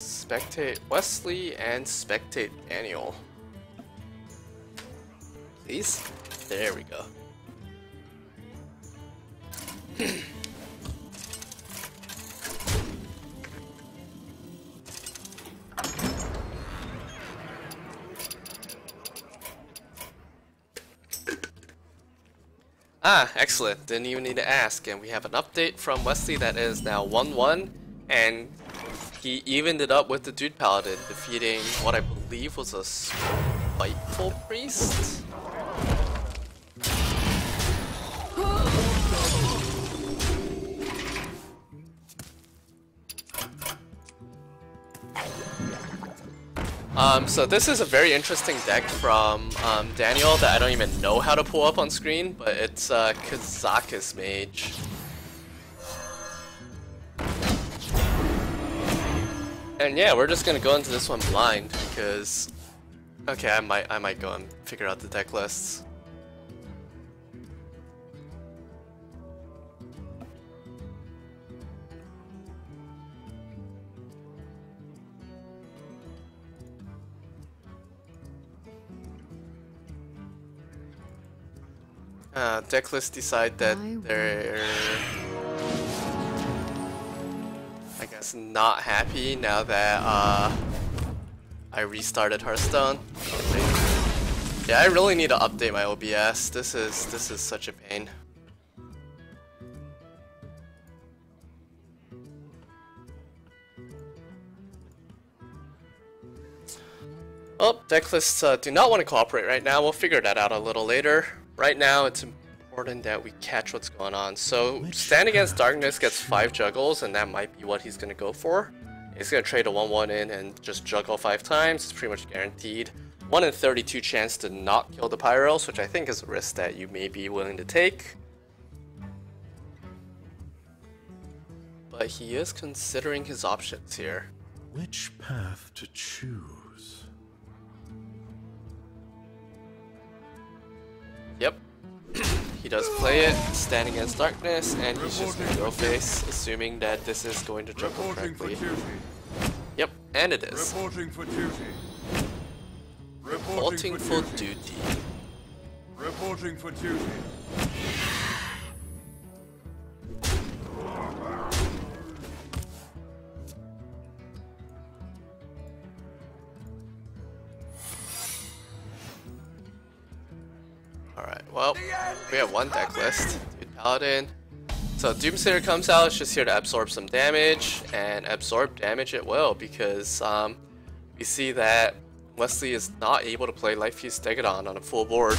Spectate Wesley and spectate Daniel. Please? There we go. Ah, excellent. Didn't even need to ask. And we have an update from Wesley that is now 1-1, and he evened it up with the Dude Paladin, defeating what I believe was a Spiteful Priest? So this is a very interesting deck from Daniel that I don't even know how to pull up on screen, but it's Kazakus Mage. And yeah, we're just gonna go into this one blind because, okay, I might go and figure out the deck lists. Deck lists decide that they're, I guess, not happy now that I restarted Hearthstone. Yeah, I really need to update my OBS. This is such a pain. Well, deck lists do not want to cooperate right now. We'll figure that out a little later. Right now, it's important that we catch what's going on. So, Stand Against Darkness gets 5 juggles, and that might be what he's going to go for. He's going to trade a 1-1 in and just juggle 5 times. It's pretty much guaranteed. 1 in 32 chance to not kill the Pyros, which I think is a risk that you may be willing to take. But he is considering his options here. Which path to choose? Yep. He does play it, Stand Against Darkness, and he's just going to go face, assuming that this is going to juggle correctly. Yep, and it is. Reporting for duty. Reporting for duty. Reporting for duty. Alright, well, we have one deck list. Dude Paladin. So Doomsayer comes out, it's just here to absorb some damage, and absorb damage it will, because we see that Wesley is not able to play Life Fuse Stegodon on a full board.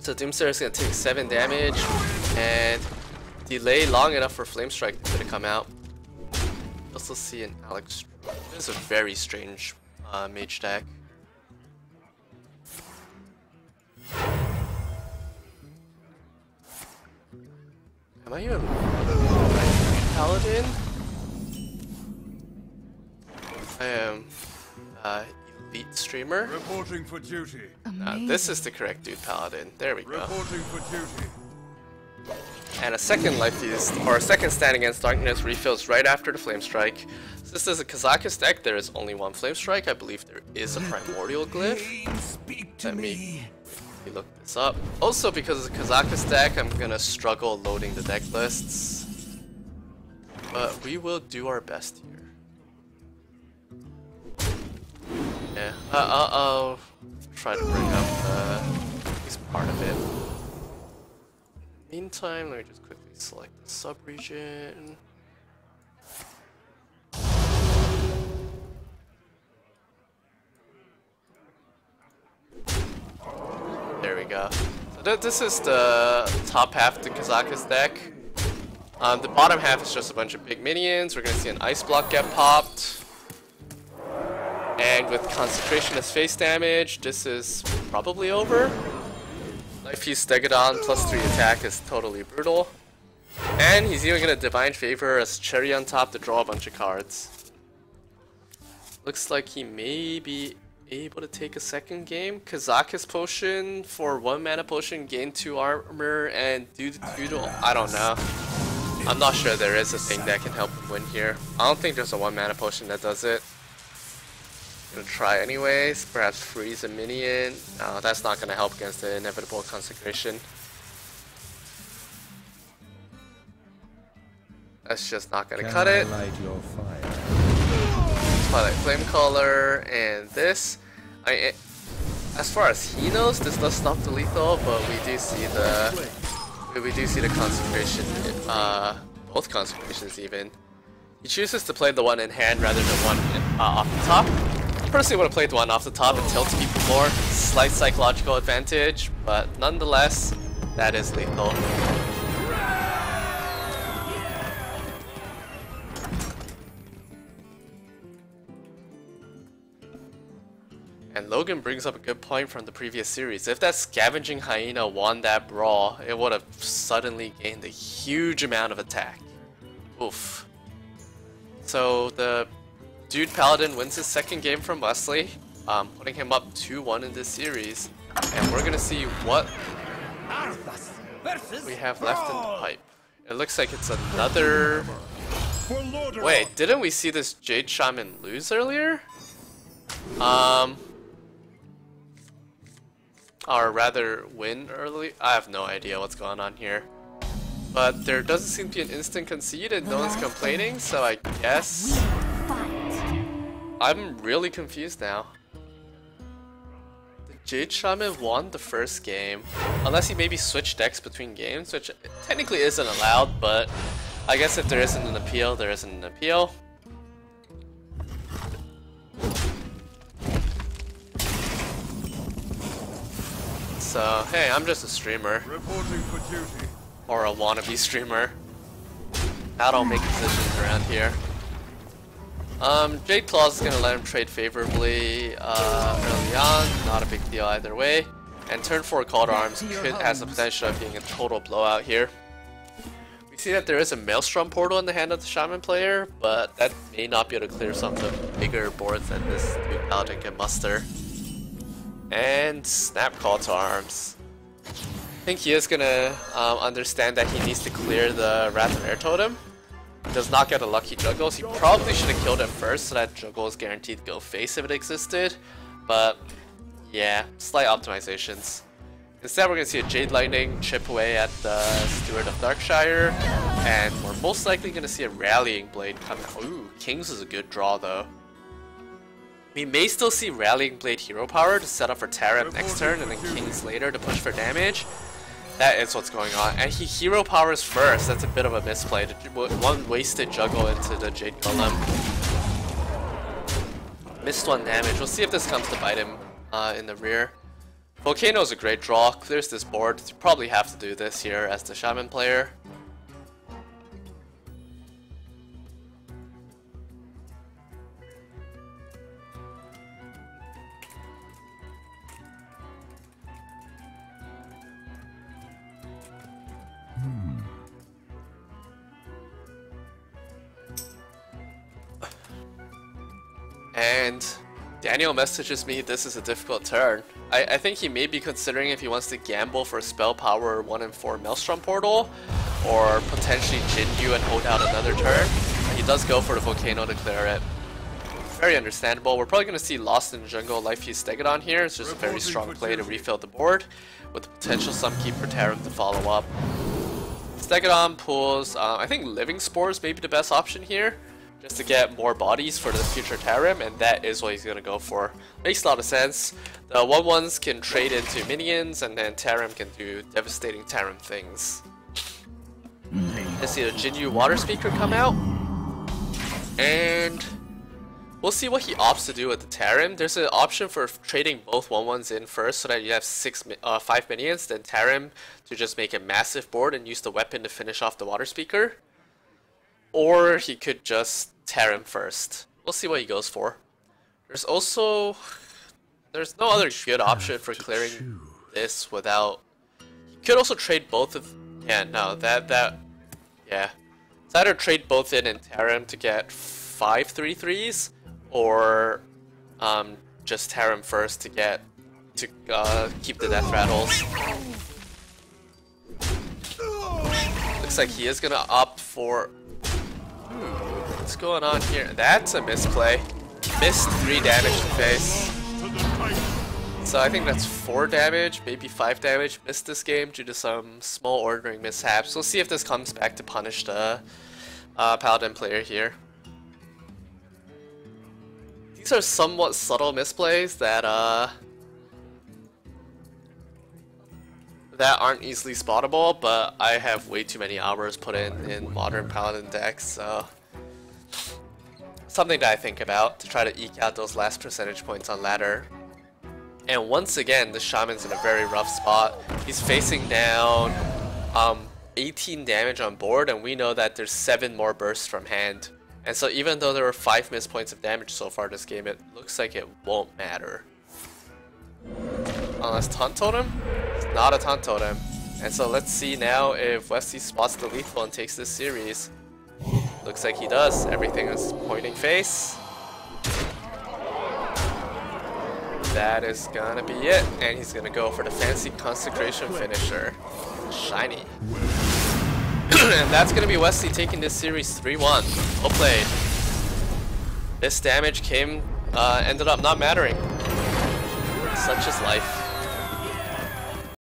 So Doomsayer is going to take 7 damage, and delay long enough for Flame Strike to come out. Also see an Alex. This is a very strange mage deck. Am I even Paladin? I am elite streamer. Reporting for duty. This is the correct Dude Paladin. There we go. Reporting for duty. And a second Life Fuse, or a second Stand Against Darkness refills right after the Flame Strike. So this is a Kazakus deck. There is only one Flame Strike. I believe there is a Primordial Glyph. Let me look this up. Also, because it's a Kazakus deck, I'm gonna struggle loading the deck lists. But we will do our best here. Yeah, I'll try to bring up at least part of it. Meantime, let me just quickly select the sub-region. There we go. So this is the top half of the Kazakus deck. The bottom half is just a bunch of big minions. We're going to see an Ice Block get popped. And with Concentration as face damage, this is probably over. Life Fuse Stegodon plus 3 attack is totally brutal. And he's even going to Divine Favor as cherry on top to draw a bunch of cards. Looks like he may be able to take a second game. Kazakus Potion for 1 mana potion, gain 2 armor, and do I don't know. I'm not sure there is a thing that can help him win here. I don't think there's a 1 mana potion that does it. Gonna try anyways, perhaps freeze a minion. No, that's not gonna help against the inevitable consecration. That's just not gonna cut it. Twilight Flamecaller and this. As far as he knows, this does stop the lethal, but we do see the consecration, both consecrations even. He chooses to play the one in hand rather than one off the top. I personally would have played the one off the top and tilts people more. Slight psychological advantage, but nonetheless, that is lethal. And Logan brings up a good point from the previous series. If that Scavenging Hyena won that brawl, it would have suddenly gained a huge amount of attack. Oof. So the Dude Paladin wins his second game from Wesley, putting him up 2-1 in this series. And we're gonna see what we have left in the pipe. It looks like it's another... Wait, didn't we see this Jade Shaman lose earlier? Or rather win early? I have no idea what's going on here. But there doesn't seem to be an instant concede and no one's complaining, so I guess... I'm really confused now. The Jade Shaman won the first game, unless he maybe switched decks between games, which technically isn't allowed, but I guess if there isn't an appeal, there isn't an appeal. So, hey, I'm just a streamer. Reporting for duty. Or a wannabe streamer. I don't make decisions around here. Jade Claws is gonna let him trade favorably early on, not a big deal either way. And turn 4 Call to Arms has the potential of being a total blowout here. We see that there is a Maelstrom portal in the hand of the Shaman player, but that may not be able to clear some of the bigger boards that this Dude Paladin can muster. And Snap Call to Arms. I think he is gonna understand that he needs to clear the Wrath of Air Totem. He does not get a lucky Juggles. He probably should have killed him first so that Juggle is guaranteed to go face if it existed. But yeah, slight optimizations. Instead we're gonna see a Jade Lightning chip away at the Steward of Darkshire. And we're most likely gonna see a Rallying Blade come out. Ooh, Kings is a good draw though. We may still see Rallying Blade hero power to set up for Tarot next turn and then Kings later to push for damage. That is what's going on. And he hero powers first. That's a bit of a misplay. One wasted Juggle into the Jade Golem. Missed 1 damage. We'll see if this comes to bite him in the rear. Volcano is a great draw. Clears this board. You probably have to do this here as the Shaman player. And Daniel messages me this is a difficult turn. I think he may be considering if he wants to gamble for spell power 1 and 4 Maelstrom Portal, or potentially Jinyu and hold out another turn. He does go for the Volcano to clear it. Very understandable. We're probably going to see Lost in the Jungle Life Fuse Stegodon here. It's just a very strong play to refill the board, with the potential Sumkeep for Tarim to follow up. Stegodon pulls, I think Living Spores may be the best option here, just to get more bodies for the future Tarim, and that is what he's going to go for. Makes a lot of sense. The 1/1s can trade into minions, and then Tarim can do devastating Tarim things. Let's see the Jinyu Water Speaker come out, and we'll see what he opts to do with the Tarim. There's an option for trading both 1/1s in first so that you have 5 minions, then Tarim to just make a massive board and use the weapon to finish off the Water Speaker. Or he could just Tarim first. We'll see what he goes for. There's no other good option for clearing this without... You could also trade both of... Yeah, no, yeah. It's either trade both in and Tarim to get 5 3/3s, or just Tarim first to keep the death rattles. looks like he is gonna opt for... What's going on here? That's a misplay. Missed 3 damage to face. So I think that's 4 damage, maybe 5 damage missed this game due to some small ordering mishaps. We'll see if this comes back to punish the Paladin player here. These are somewhat subtle misplays that aren't easily spottable, but I have way too many hours put in modern Paladin decks, so something that I think about to try to eke out those last percentage points on ladder. And once again, the Shaman's in a very rough spot. He's facing down 18 damage on board, and we know that there's 7 more bursts from hand. And so even though there were 5 missed points of damage so far this game, it looks like it won't matter. Unless Taunt Totem? It's not a Taunt Totem. And so let's see now if Wesley spots the lethal and takes this series. Looks like he does. Everything is pointing face. That is gonna be it. And he's gonna go for the fancy Consecration finisher. Shiny. And that's gonna be Wesley taking this series 3-1. Well played. This damage ended up not mattering. Such is life.